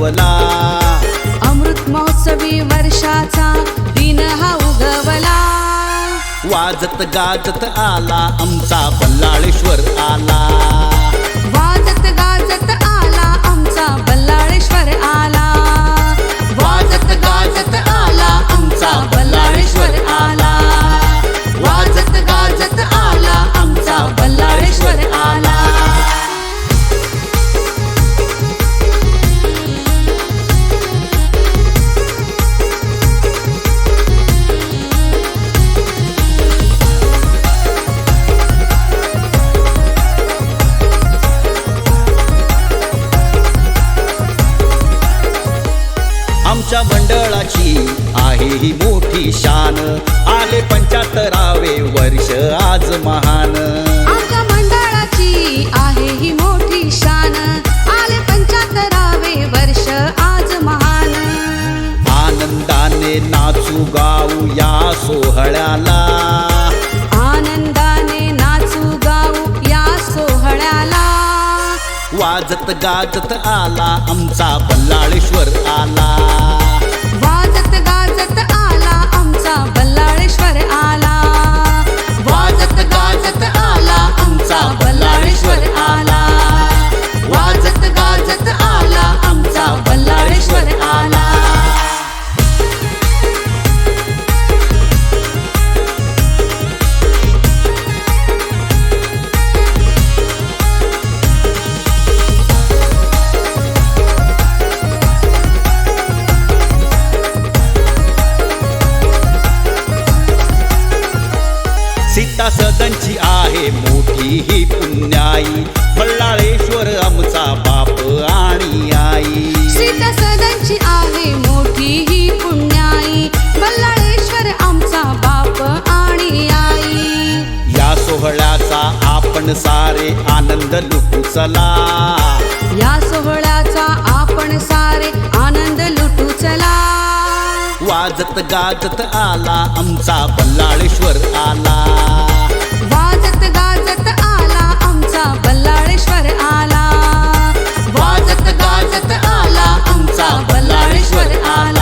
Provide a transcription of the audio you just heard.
उगवला, अमृत महोत्सवी वर्षाचा दिन हा उगवला। वाजत गाजत आला आमचा बल्लाळेश्वर आला, वाजत गाजत आला आमचा बल्लाळेश्वर आला, वाजत गाजत आला आमचा बल्लाळेश्वर आला, वाजत गाजत आला आमचा बल्लाळेश्वर आला। आमच्या मंडळाची आहे ही मोठी शान, आले 75वे वर्ष आज महान। आमच्या मंडळाची आहे ही मोठी शान, आले 75वे वर्ष आज महान। आनंदाने नाचू गाऊ या सोहळ्याला, आनंदाने नाचू गाऊ या सोहळ्याला, वाजत गाजत आला आमचा बल्लाळेश्वर आला, वाजत गाजत आला आमचा बल्लाळेश्वर आला, वाजत गाजत आला आमचा बल्लाळेश्वर आला, वाजत गाजत आला आमचा बल्लाळेश्वर आला। सीता सदनची आहे मोठी ही पुण्याई, बल्लाळेश्वर आमचा बाप आणि आई। सीता सदनची आहे मोठी ही पुण्याई, बल्लाळेश्वर आमचा बाप आणि आई। या सोहळ्याचा आपण सारे आनंद लुटू चला, या सोहळ्याचा आपण सारे आनंद लुटू चला, वाजत गाजत आला आमचा बल्लाळेश्वर आला, वाजत गाजत आला आमचा बल्लाळेश्वर आला, वाजत गाजत आला आमचा बल्लाळेश्वर आला।